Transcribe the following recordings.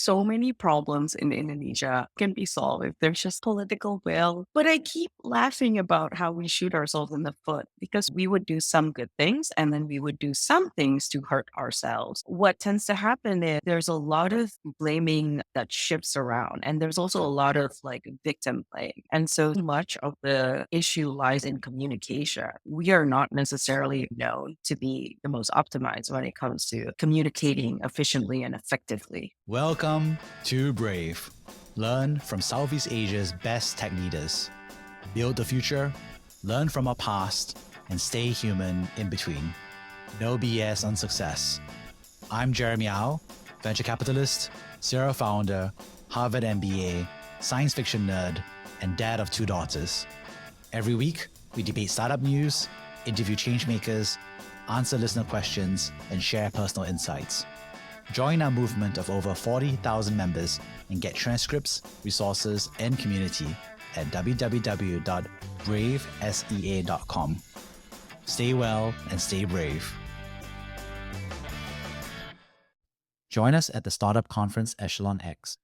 So many problems in Indonesia can be solved if there's just political will. But I keep laughing about how we shoot ourselves in the foot because we would do some good things and then we would do some things to hurt ourselves. What tends to happen is there's a lot of blaming that shifts around, and there's also a lot of like victim playing. And so much of the issue lies in communication. We are not necessarily known to be the most optimized when it comes to communicating efficiently and effectively. Welcome to Brave. Learn from Southeast Asia's best tech leaders. Build the future, learn from our past, and stay human in between. No BS on success. I'm Jeremy Au, venture capitalist, serial founder, Harvard MBA, science fiction nerd, and dad of 2 daughters. Every week, we debate startup news, interview changemakers, answer listener questions, and share personal insights. Join our movement of over 40,000 members and get transcripts, resources, and community at www.bravesea.com. Stay well and stay brave. Join us at the Startup Conference Echelon X.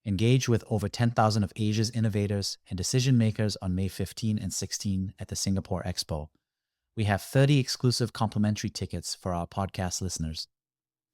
Engage with over 10,000 of Asia's innovators and decision makers on May 15 and 16 at the Singapore Expo. We have 30 exclusive complimentary tickets for our podcast listeners.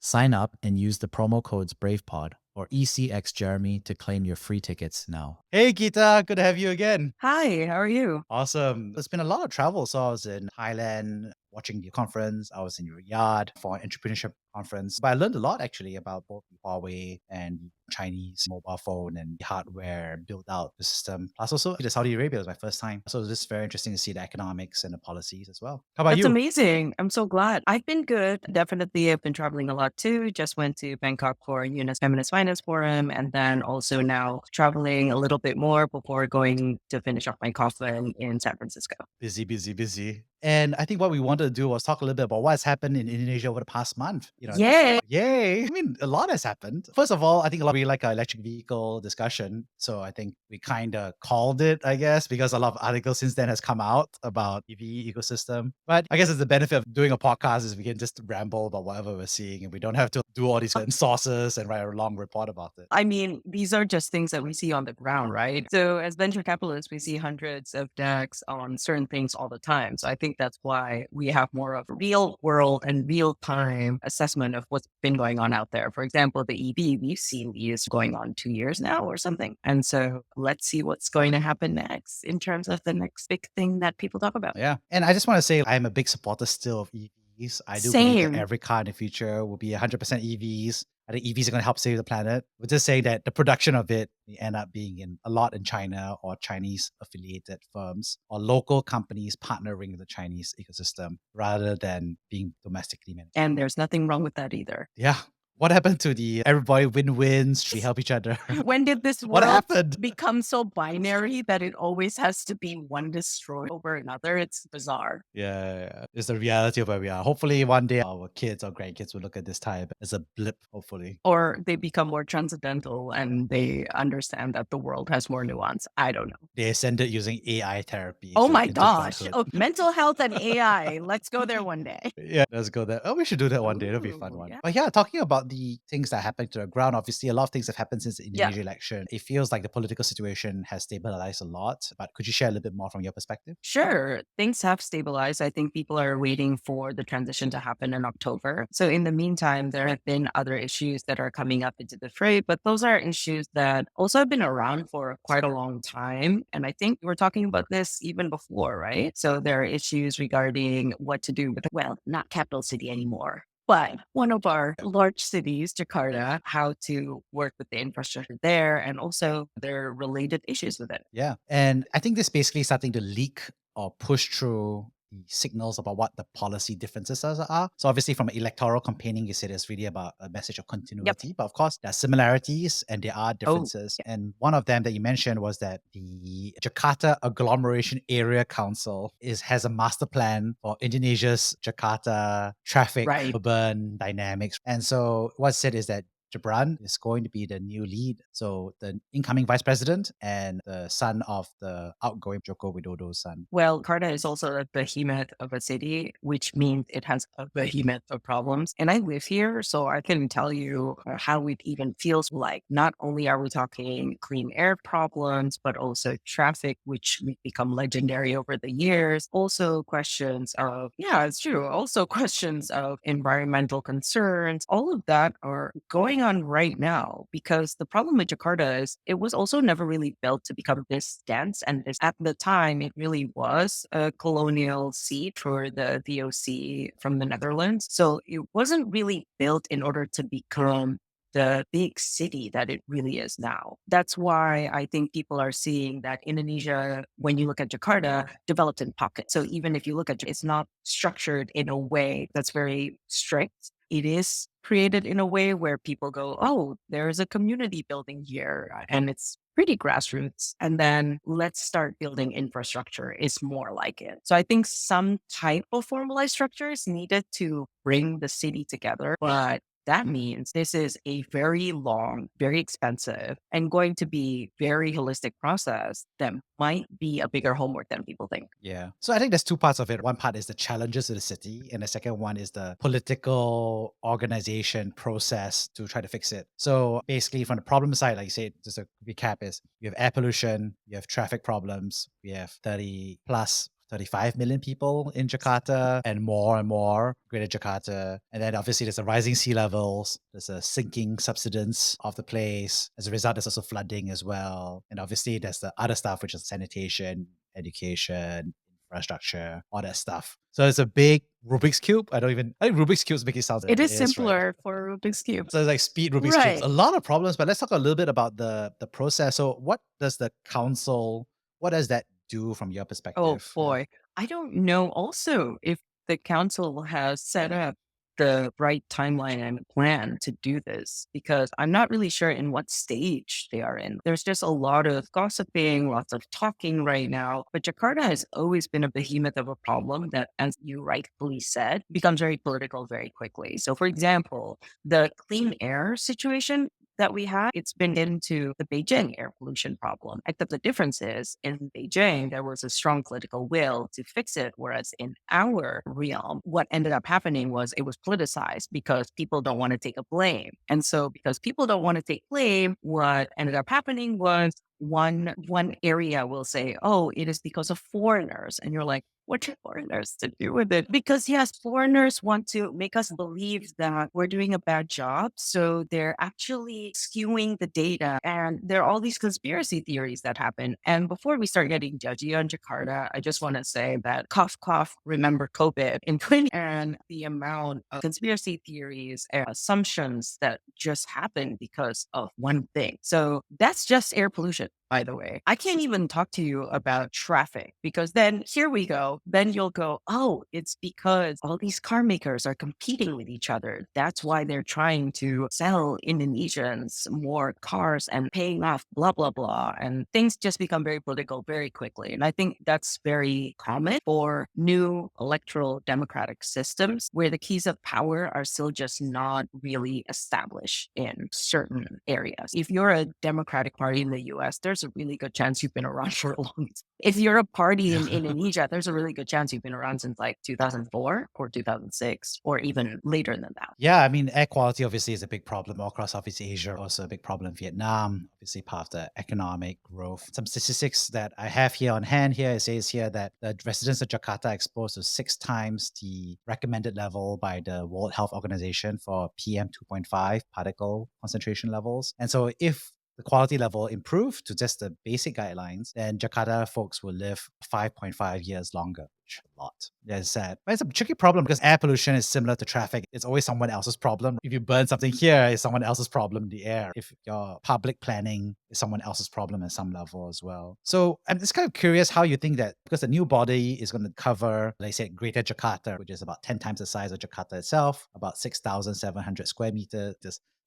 Sign up and use the promo codes BravePod or ECXJeremy to claim your free tickets now. Hey Gita, good to have you again. Hi, how are you? Awesome. There's been a lot of travel. So I was in Thailand watching the conference. I was in Riyadh for an entrepreneurship conference. But I learned a lot actually about both Huawei and Chinese mobile phone and hardware built out the system. Plus also the Saudi Arabia was my first time. So it's just very interesting to see the economics and the policies as well. How about That's you? amazing. I'm so glad. I've been good. Definitely, I've been traveling a lot too. Just went to Bangkok for UNES Feminist Finance Forum, and then also now traveling a little bit more before going to finish off my coffin in San Francisco. Busy, busy, busy. And I think what we wanted to do was talk a little bit about what's happened in Indonesia over the past month. Yay! Yay. I mean, a lot has happened. First of all, I think a lot we like our electric vehicle discussion. So I think we kind of called it, I guess, because a lot of articles since then has come out about EV ecosystem. But I guess it's the benefit of doing a podcast is we can just ramble about whatever we're seeing and we don't have to do all these sources and write a long report about it. I mean, these are just things that we see on the ground, right? So as venture capitalists, we see hundreds of decks on certain things all the time. So I think that's why we have more of a real world and real time assessment of what's been going on out there. For example, the EV, we've seen these going on 2 years now or something. And so let's see what's going to happen next in terms of the next big thing that people talk about. Yeah. And I just want to say I'm a big supporter still of EVs. I do believe Same. that every car in the future will be 100% EVs. I think EVs are going to help save the planet. We're just saying that the production of it may end up being in a lot in China or Chinese affiliated firms or local companies partnering with the Chinese ecosystem rather than being domestically manufactured. And there's nothing wrong with that either. Yeah. What happened to the everybody win-wins? We help each other. When did this What world happened? become so binary that it always has to be one destroyed over another? It's bizarre. Yeah. It's the reality of where we are. Hopefully one day our kids or grandkids will look at this time as a blip, hopefully. Or they become more transcendental and they understand that the world has more nuance. I don't know. They ascended using AI therapy. Oh to- my into gosh. godhood. Oh, mental health and AI. Let's go there one day. Yeah, let's go there. Oh, we should do that one day. It'll be a fun Ooh, one. yeah. But yeah, talking about the things that happened to the ground, obviously a lot of things have happened since the Indonesia election. It feels like the political situation has stabilized a lot. But could you share a little bit more from your perspective? Sure, things have stabilized. I think people are waiting for the transition to happen in October. So in the meantime, there have been other issues that are coming up into the fray, but those are issues that also have been around for quite a long time. And I think we're talking about this even before, right? So there are issues regarding what to do with, well, not capital city anymore, but one of our large cities, Jakarta, how to work with the infrastructure there and also their related issues with it. Yeah. And I think this basically starting to leak or push through the signals about what the policy differences are. So obviously from electoral campaigning, you said it's really about a message of continuity. But of course, there are similarities and there are differences. And one of them that you mentioned was that the Jakarta Agglomeration Area Council has a master plan for Indonesia's Jakarta traffic, Right. urban dynamics. And so what's said is that Gibran is going to be the new lead. So the incoming vice president and the son of the outgoing Joko Widodo's son. Well, Jakarta is also a behemoth of a city, which means it has a behemoth of problems. And I live here, so I can tell you how it even feels like. Not only are we talking clean air problems, but also traffic, which we've become legendary over the years. Also questions of, yeah, it's true. Also questions of environmental concerns. All of that are going on right now because the problem with Jakarta is it was also never really built to become this dense. And this, at the time, it really was a colonial seat for the VOC from the Netherlands. So it wasn't really built in order to become the big city that it really is now. That's why I think people are seeing that Indonesia, when you look at Jakarta, developed in pockets. So even if you look at it, it's not structured in a way that's very strict. It is created in a way where people go, oh, there's a community building here and it's pretty grassroots. And then let's start building infrastructure is more like it. So I think some type of formalized structure is needed to bring the city together. But that means this is a very long, very expensive, and going to be very holistic process that might be a bigger homework than people think. Yeah. So I think there's two parts of it. One part is the challenges of the city, and the second one is the political organization process to try to fix it. So basically, from the problem side, like you said, just a recap is you have air pollution, you have traffic problems, we have 30 plus 35 million people in Jakarta and more greater Jakarta. And then obviously there's a rising sea levels, there's a sinking subsidence of the place. As a result, there's also flooding as well. And obviously there's the other stuff, which is sanitation, education, infrastructure, all that stuff. So it's a big Rubik's Cube. I think Rubik's Cubes make it sound It like is it is, right? simpler for Rubik's Cube. So it's like speed Rubik's Cubes. Right. A lot of problems, but let's talk a little bit about the process. So what does the council, what does that do from your Oh perspective? Yeah. boy. I don't know also if the council has set up the right timeline and plan to do this because I'm not really sure in what stage they are in. There's just a lot of gossiping, lots of talking right now. But Jakarta has always been a behemoth of a problem that, as you rightfully said, becomes very political very quickly. So, for example, the clean air situation that we have, it's been into the Beijing air pollution problem. Except the difference is in Beijing, there was a strong political will to fix it. Whereas in our realm, what ended up happening was it was politicized because people don't want to take a blame. And so because people don't want to take blame, what ended up happening was one area will say, oh, it is because of foreigners. And you're like, what do foreigners to do with it? Because yes, foreigners want to make us believe that we're doing a bad job. So they're actually skewing the data. And there are all these conspiracy theories that happen. And before we start getting judgy on Jakarta, I just want to say that cough, cough, remember COVID in 20 and the amount of conspiracy theories and assumptions that just happen because of one thing. So that's just air pollution, by the way. I can't even talk to you about traffic because then here we go. Then you'll go, oh, it's because all these car makers are competing with each other. That's why they're trying to sell Indonesians more cars and paying off, blah, blah, blah. And things just become very political very quickly. And I think that's very common for new electoral democratic systems where the keys of power are still just not really established in certain areas. If you're a Democratic Party in the US, there's a really good chance you've been around for a long time. If you're a party in Indonesia, there's a really good chance you've been around since like 2004 or 2006 or even later than that. Yeah, I mean, air quality obviously is a big problem all across Southeast Asia, also a big problem in Vietnam, obviously part of the economic growth. Some statistics that I have here on hand here, it says here that the residents of Jakarta are exposed to 6 times the recommended level by the World Health Organization for PM 2.5 particle concentration levels. And so if the quality level improved to just the basic guidelines, then Jakarta folks will live 5.5 years longer, which is a lot. That's sad. But it's a tricky problem because air pollution is similar to traffic. It's always someone else's problem. If you burn something here, it's someone else's problem in the air. If your public planning is someone else's problem at some level as well. So I'm just kind of curious how you think that, because the new body is going to cover, like I said, Greater Jakarta, which is about 10 times the size of Jakarta itself, about 6,700 square meters,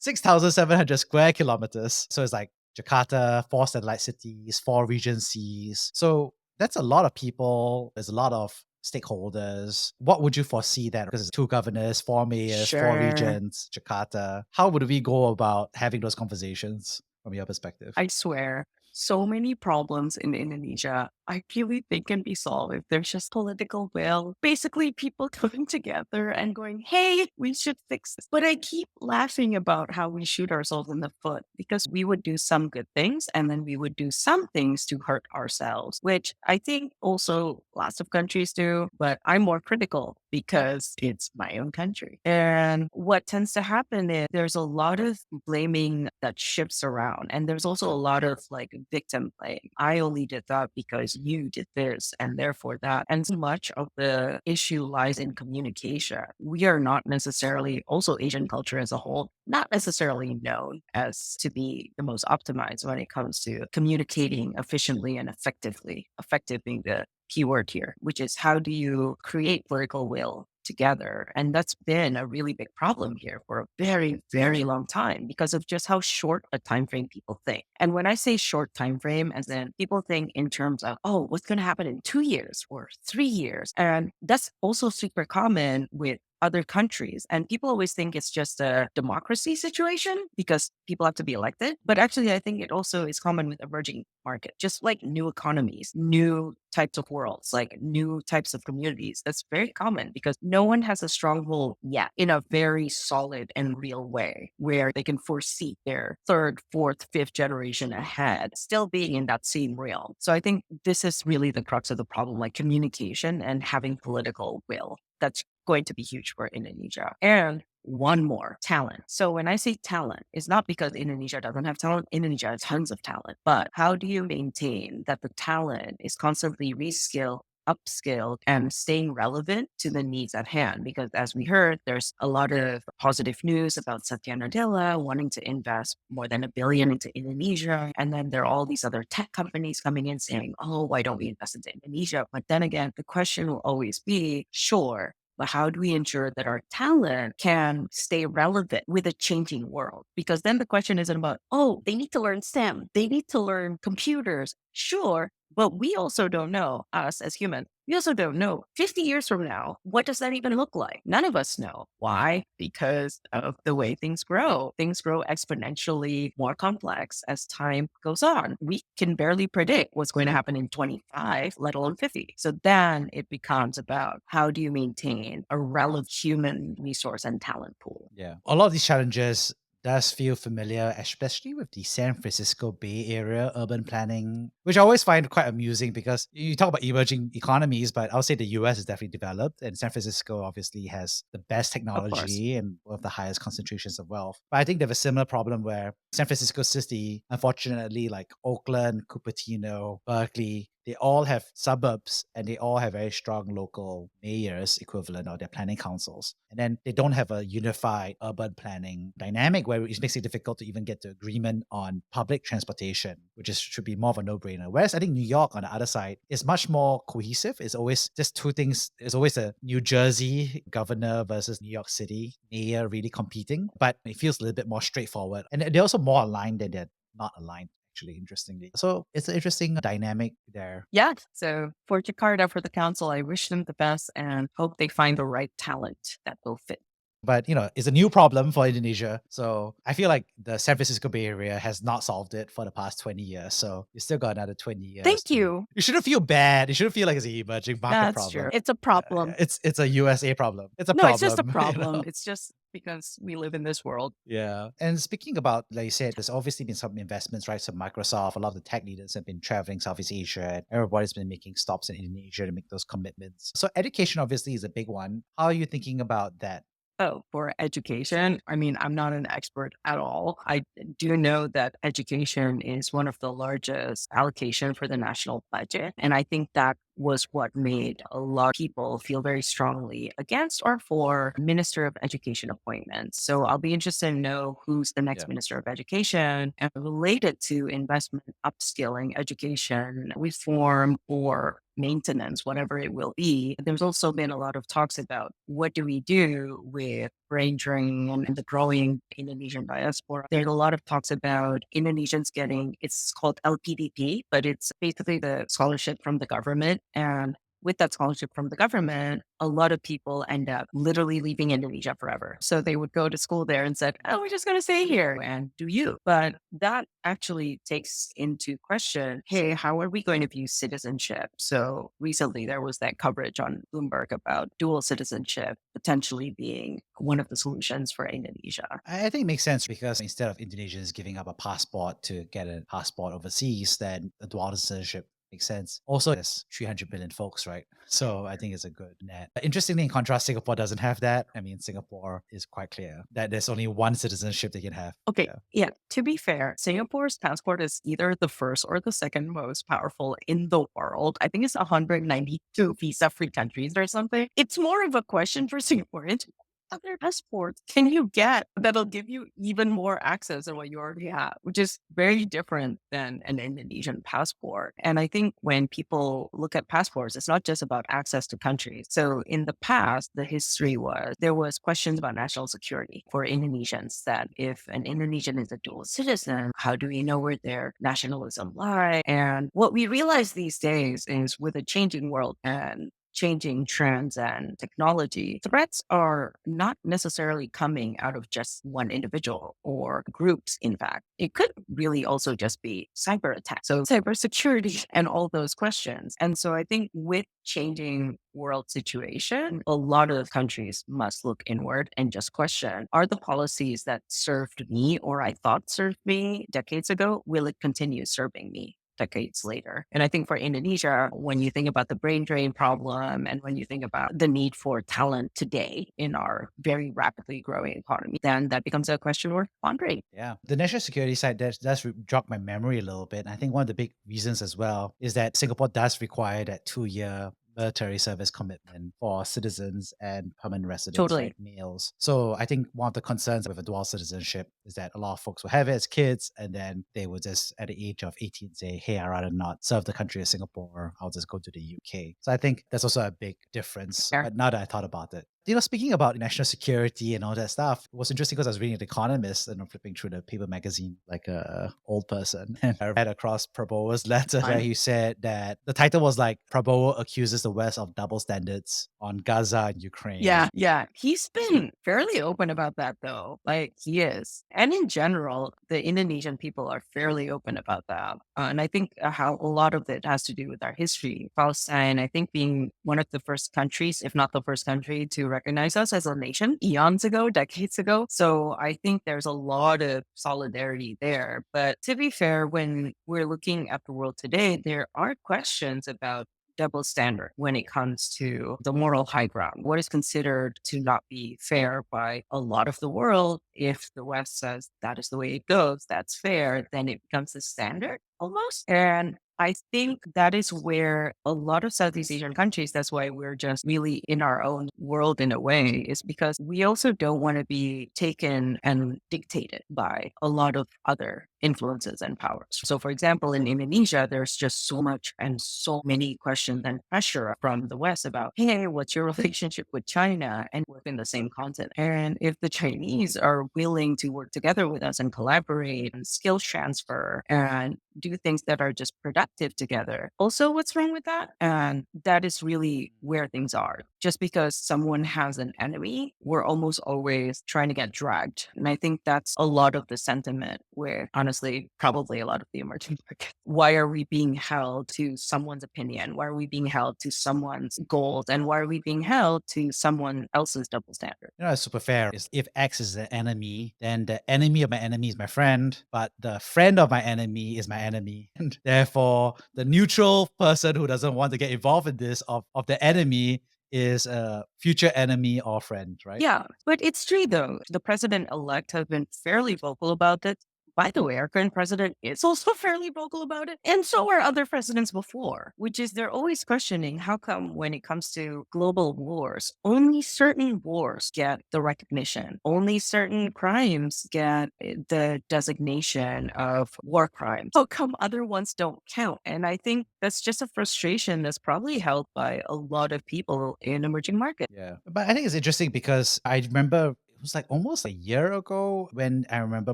6,700 square kilometers. So it's like Jakarta, 4 satellite cities, 4 regencies. So that's a lot of people. There's a lot of stakeholders? What would you foresee that? Because it's two governors, four mayors, four Sure. regents, Jakarta. How would we go about having those conversations from your perspective? I swear, so many problems in Indonesia, I really think can be solved if there's just political will. Basically, people coming together and going, hey, we should fix this. But I keep laughing about how we shoot ourselves in the foot because we would do some good things and then we would do some things to hurt ourselves, which I think also lots of countries do. But I'm more critical because it's my own country. And what tends to happen is there's a lot of blaming that shifts around. And there's also a lot of like victim blame. I only did that because you did this and therefore that. And so much of the issue lies in communication. We are not necessarily, also Asian culture as a whole, not necessarily known as to be the most optimized when it comes to communicating efficiently and effectively. Effective being the keyword here, which is how do you create political will together? And that's been a really big problem here for a very, very long time because of just how short a time frame people think. And when I say short time frame, as in people think in terms of, oh, what's going to happen in 2 years or 3 years? And that's also super common with other countries. And people always think it's just a democracy situation because people have to be elected. But actually, I think it also is common with emerging markets, just like new economies, new types of worlds, like new types of communities. That's very common because no one has a stronghold yet in a very solid and real way where they can foresee their third, fourth, fifth generation ahead, still being in that same realm. So I think this is really the crux of the problem, like communication and having political will. That's going to be huge for Indonesia. And one more, talent. So when I say talent, it's not because Indonesia doesn't have talent. Indonesia has tons of talent. But how do you maintain that the talent is constantly reskilled, upskilled, and staying relevant to the needs at hand? Because as we heard, there's a lot of positive news about Satya Nadella wanting to invest more than $1 billion into Indonesia. And then there are all these other tech companies coming in saying, oh, why don't we invest into Indonesia? But then again, the question will always be, sure, but how do we ensure that our talent can stay relevant with a changing world? Because then the question isn't about, oh, they need to learn STEM, they need to learn computers. Sure. But we also don't know, us as humans, we also don't know 50 years from now, what does that even look like? None of us know. Why? Because of the way things grow. Things grow exponentially more complex as time goes on. We can barely predict what's going to happen in 25, let alone 50. So then it becomes about how do you maintain a relevant human resource and talent pool? Yeah. A lot of these challenges does feel familiar, especially with the San Francisco Bay Area urban planning, which I always find quite amusing because you talk about emerging economies, but I'll say the US is definitely developed and San Francisco obviously has the best Of course. technology and one of the highest concentrations of wealth. But I think they have a similar problem where San Francisco City, unfortunately, like Oakland, Cupertino, Berkeley, they all have suburbs and they all have very strong local mayors equivalent or their planning councils. And then they don't have a unified urban planning dynamic where it makes it difficult to even get to agreement on public transportation, which should be more of a no-brainer. Whereas I think New York on the other side is much more cohesive. It's always just two things. There's always a New Jersey governor versus New York City mayor really competing, but it feels a little bit more straightforward. And they're also more aligned than they're not aligned, actually, interestingly. So it's an interesting dynamic there. Yeah. So for Jakarta, for the council, I wish them the best and hope they find the right talent that will fit. But, it's a new problem for Indonesia. So I feel like the San Francisco Bay Area has not solved it for the past 20 years. So you still got another 20 years Thank to. you. You shouldn't feel bad. You shouldn't feel like it's an emerging market That's true. problem. It's a problem. It's a USA problem. It's a No, it's just a problem, problem. It's just because we live in this world. Yeah. And speaking about, like you said, there's obviously been some investments, right? So Microsoft, a lot of the tech leaders have been traveling Southeast Asia. And everybody's been making stops in Indonesia to make those commitments. So education obviously is a big one. How are you thinking about that? Oh, for education, I mean, I'm not an expert at all. I do know that education is one of the largest allocation for the national budget. And I think that was what made a lot of people feel very strongly against or for Minister of Education appointments. So I'll be interested to know who's the next Yeah. Minister of Education and related to investment, upskilling, education, reform, or maintenance, whatever it will be. There's also been a lot of talks about what do we do with brain drain and the growing Indonesian diaspora. There's a lot of talks about Indonesians getting, it's called LPDP, but it's basically the scholarship from the government. And with that scholarship from the government, a lot of people end up literally leaving Indonesia forever. So they would go to school there and said, oh, we're just going to stay here and do you. But that actually takes into question, hey, how are we going to view citizenship? So recently there was that coverage on Bloomberg about dual citizenship potentially being one of the solutions for Indonesia. I think it makes sense because instead of Indonesians giving up a passport to get a passport overseas, then the dual citizenship makes sense. Also, there's 300 million folks, right? So I think it's a good net. Interestingly, in contrast, Singapore doesn't have that. I mean, Singapore is quite clear that there's only one citizenship they can have. Okay. Yeah. Yeah. To be fair, Singapore's passport is either the first or the second most powerful in the world. I think it's 192 visa free countries or something. It's more of a question for Singaporeans. What other passports can you get that'll give you even more access than what you already have, which is very different than an Indonesian passport. And I think when people look at passports, it's not just about access to countries. So in the past, the history was there was questions about national security for Indonesians that if an Indonesian is a dual citizen, how do we know where their nationalism lies? And what we realize these days is with a changing world and changing trends and technology, threats are not necessarily coming out of just one individual or groups, in fact. It could really also just be cyber attacks. So cybersecurity and all those questions. And so I think with changing world situation, a lot of countries must look inward and just question, are the policies that served me or I thought served me decades ago, will it continue serving me decades later? And I think for Indonesia, when you think about the brain drain problem and when you think about the need for talent today in our very rapidly growing economy, then that becomes a question worth pondering. Yeah. The national security side does jog my memory a little bit. I think one of the big reasons as well is that Singapore does require that 2-year military service commitment for citizens and permanent residents, Totally. right? Males. So I think one of the concerns with a dual citizenship is that a lot of folks will have it as kids and then they will just at the age of 18 say, hey, I'd rather not serve the country of Singapore. I'll just go to the UK. So I think that's also a big difference. Yeah. But now that I thought about it, speaking about national security and all that stuff, it was interesting because I was reading The Economist and I'm flipping through the paper magazine like a old person. And I read across Prabowo's letter where he said that the title was like, Prabowo accuses the West of double standards on Gaza and Ukraine. Yeah, yeah. He's been fairly open about that, though. Like, he is. And in general, the Indonesian people are fairly open about that. And I think how a lot of it has to do with our history. Palestine, I think, being one of the first countries, if not the first country, to recognize us as a nation eons ago, decades ago. So I think there's a lot of solidarity there. But to be fair, when we're looking at the world today, there are questions about double standard when it comes to the moral high ground. What is considered to not be fair by a lot of the world, if the West says that is the way it goes, that's fair, then it becomes the standard almost. And I think that is where a lot of Southeast Asian countries, that's why we're just really in our own world in a way, is because we also don't want to be taken and dictated by a lot of other influences and powers. So, for example, in Indonesia, there's just so much and so many questions and pressure from the West about, hey, what's your relationship with China? And within the same continent. And if the Chinese are willing to work together with us and collaborate and skills transfer and do things that are just productive together, also, what's wrong with that? And that is really where things are. Just because someone has an enemy, we're almost always trying to get dragged. And I think that's a lot of the sentiment where, honestly, probably a lot of the emerging markets. Why are we being held to someone's opinion? Why are we being held to someone's goals? And why are we being held to someone else's double standard? It's super fair. Is if X is the enemy, then the enemy of my enemy is my friend, but the friend of my enemy is my enemy. And therefore, the neutral person who doesn't want to get involved in this of the enemy is a future enemy or friend, right? Yeah, but it's true though. The president-elect has been fairly vocal about it. By the way, our current president is also fairly vocal about it. And so are other presidents before, which is they're always questioning how come when it comes to global wars, only certain wars get the recognition, only certain crimes get the designation of war crimes. How come other ones don't count? And I think that's just a frustration that's probably held by a lot of people in emerging markets. Yeah. But I think it's interesting because I remember was like almost a year ago when I remember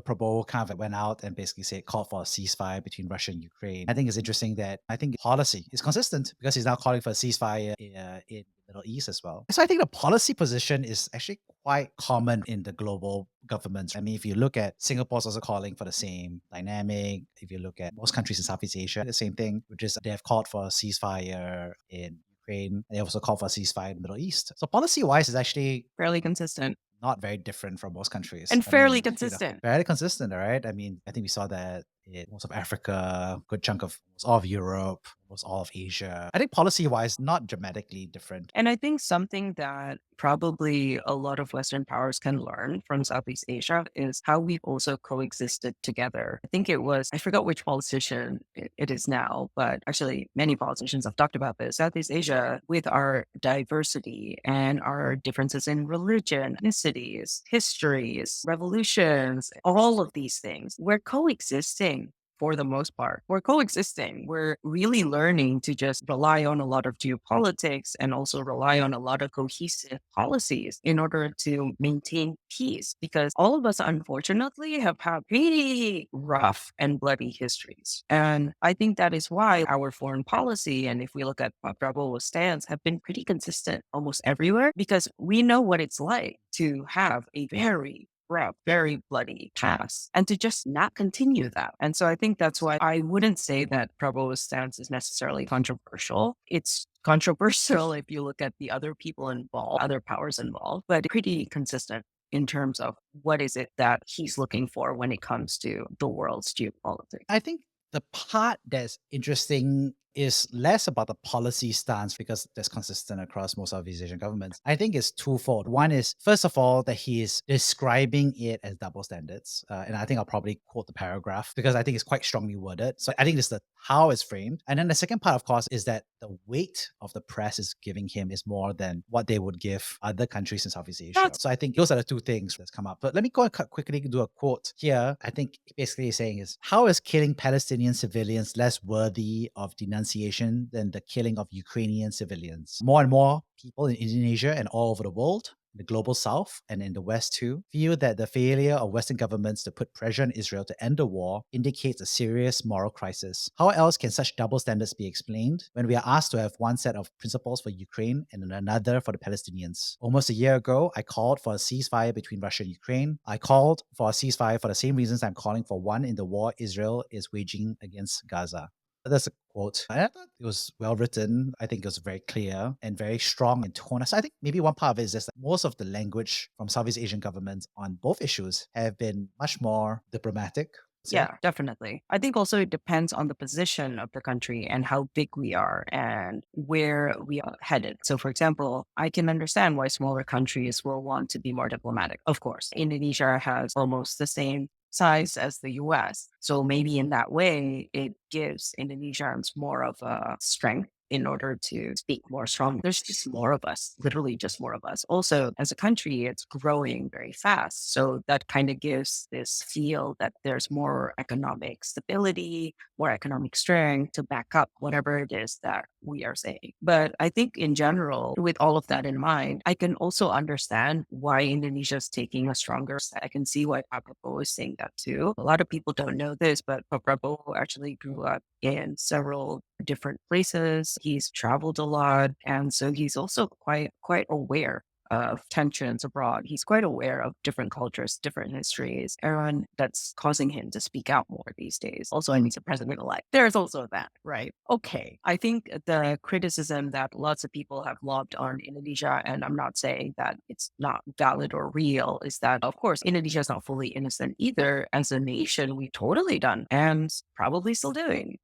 Prabowo kind of went out and basically said, called for a ceasefire between Russia and Ukraine. I think it's interesting that I think policy is consistent because he's now calling for a ceasefire in the Middle East as well. So I think the policy position is actually quite common in the global governments. I mean, if you look at Singapore's also calling for the same dynamic. If you look at most countries in Southeast Asia, the same thing, which is they have called for a ceasefire in Ukraine. They also call for a ceasefire in the Middle East. So policy-wise, is actually Fairly consistent. not very different from most countries. And I fairly mean, consistent. fairly consistent, all right? I mean, I think we saw that in most of Africa, good chunk of almost all of Europe, almost all of Asia. I think policy-wise, not dramatically different. And I think something that probably a lot of Western powers can learn from Southeast Asia is how we've also coexisted together. I think it was, I forgot which politician it is now, but actually many politicians have talked about this. Southeast Asia, with our diversity and our differences in religion, ethnicities, histories, revolutions, all of these things, we're coexisting for the most part. We're coexisting. We're really learning to just rely on a lot of geopolitics and also rely on a lot of cohesive policies in order to maintain peace. Because all of us, unfortunately, have had pretty rough and bloody histories. And I think that is why our foreign policy, and if we look at Prabowo's stance, have been pretty consistent almost everywhere because we know what it's like to have a very rough, very bloody past and to just not continue that. And so I think that's why I wouldn't say that Prabowo's stance is necessarily controversial. It's controversial if you look at the other people involved, other powers involved, but pretty consistent in terms of what is it that he's looking for when it comes to the world's geopolitics. I think the part that's interesting is less about the policy stance because that's consistent across most Southeast Asian governments. I think it's twofold. One is, first of all, that he is describing it as double standards. And I think I'll probably quote the paragraph because I think it's quite strongly worded. So I think this is how it's framed. And then the second part, of course, is that the weight of the press is giving him is more than what they would give other countries in Southeast Asia. So I think those are the two things that's come up. But let me go and quickly do a quote here. I think basically he's saying is, how is killing Palestinian civilians less worthy of denunciation than the killing of Ukrainian civilians? More and more people in Indonesia and all over the world, the global south and in the west too, feel that the failure of Western governments to put pressure on Israel to end the war indicates a serious moral crisis. How else can such double standards be explained when we are asked to have one set of principles for Ukraine and another for the Palestinians? Almost a year ago, I called for a ceasefire between Russia and Ukraine. I called for a ceasefire for the same reasons I'm calling for one in the war Israel is waging against Gaza. That's a quote. I thought it was well written. I think it was very clear and very strong in tone. So I think maybe one part of it is just that most of the language from Southeast Asian governments on both issues have been much more diplomatic. Yeah, definitely. I think also it depends on the position of the country and how big we are and where we are headed. So, for example, I can understand why smaller countries will want to be more diplomatic. Of course, Indonesia has almost the same size as the US. So maybe in that way, it gives Indonesians more of a strength in order to speak more strongly. There's just more of us, literally just more of us. Also, as a country, it's growing very fast. So that kind of gives this feel that there's more economic stability, more economic strength to back up whatever it is that we are saying. But I think in general, with all of that in mind, I can also understand why Indonesia is taking a stronger step. I can see why Prabowo is saying that too. A lot of people don't know this, but Prabowo actually grew up in several different places. He's traveled a lot. And so he's also quite aware of tensions abroad. He's quite aware of different cultures, different histories, and that's causing him to speak out more these days. Also, and he's a president-elect. There's also that, right? Okay. I think the criticism that lots of people have lobbed on Indonesia, and I'm not saying that it's not valid or real, is that, of course, Indonesia is not fully innocent either. As a nation, we totally done and probably still doing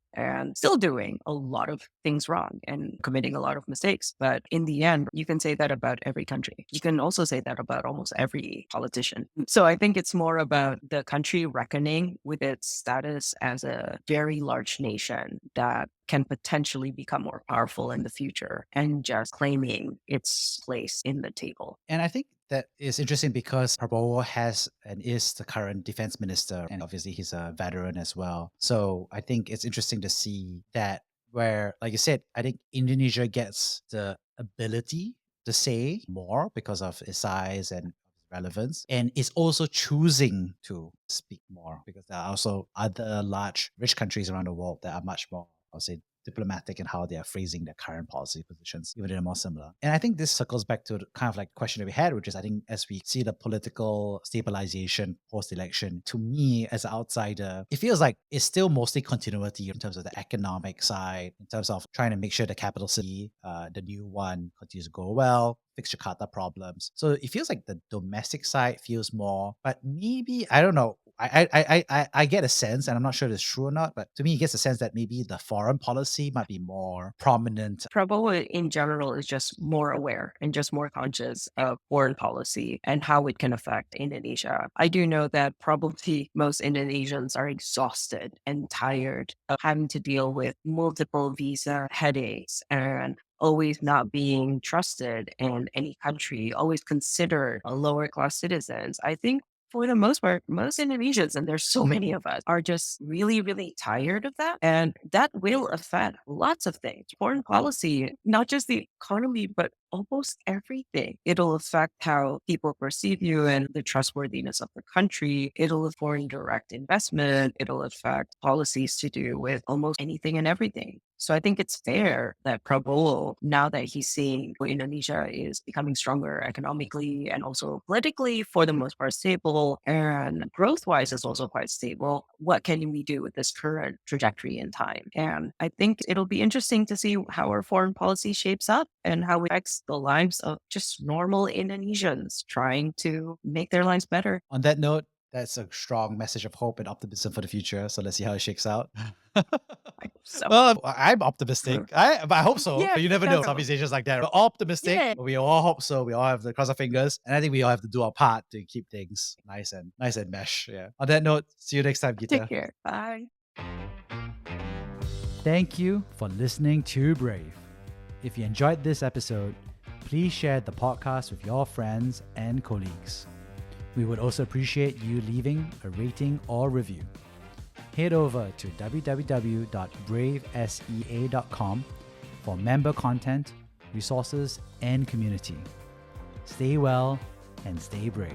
a lot of things wrong and committing a lot of mistakes. But in the end, you can say that about every country. You can also say that about almost every politician. So I think it's more about the country reckoning with its status as a very large nation that can potentially become more powerful in the future and just claiming its place in the table. And I think that is interesting because Prabowo has and is the current defense minister, and obviously he's a veteran as well. So I think it's interesting to see that where, like you said, I think Indonesia gets the ability to say more because of his size and relevance and is also choosing to speak more, because there are also other large rich countries around the world that are much more, I'll say, diplomatic in how they are phrasing their current policy positions, even if they're more similar. And I think this circles back to the kind of like question that we had, which is I think as we see the political stabilization post-election, to me as an outsider, it feels like it's still mostly continuity in terms of the economic side, in terms of trying to make sure the capital city, the new one, continues to go well, fix Jakarta problems. So it feels like the domestic side feels more, but maybe, I don't know, I get a sense, and I'm not sure if it's true or not, but to me, it gets a sense that maybe the foreign policy might be more prominent. Prabowo in general is just more aware and just more conscious of foreign policy and how it can affect Indonesia. I do know that probably most Indonesians are exhausted and tired of having to deal with multiple visa headaches and always not being trusted in any country, always considered a lower class citizens. I think for the most part, most Indonesians, and there's so many of us, are just really, really tired of that. And that will affect lots of things. Foreign policy, not just the economy, but almost everything. It'll affect how people perceive you and the trustworthiness of the country. It'll affect foreign direct investment. It'll affect policies to do with almost anything and everything. So I think it's fair that Prabowo, now that he's seeing Indonesia is becoming stronger economically and also politically, for the most part, stable, and growth-wise is also quite stable, what can we do with this current trajectory in time? And I think it'll be interesting to see how our foreign policy shapes up and how it affects the lives of just normal Indonesians trying to make their lives better. On that note, that's a strong message of hope and optimism for the future. So let's see how it shakes out. So, Well, I'm optimistic. I hope so. yeah, But you never know. Southeast Asia's like that. We're optimistic. yeah. We all hope so. We all have to cross our fingers. And I think we all have to do our part to keep things nice and mesh. Yeah. On that note, see you next time, Gita. Take care. Bye. Thank you for listening to Brave. If you enjoyed this episode, please share the podcast with your friends and colleagues. We would also appreciate you leaving a rating or review. Head over to www.bravesea.com for member content, resources, and community. Stay well and stay brave.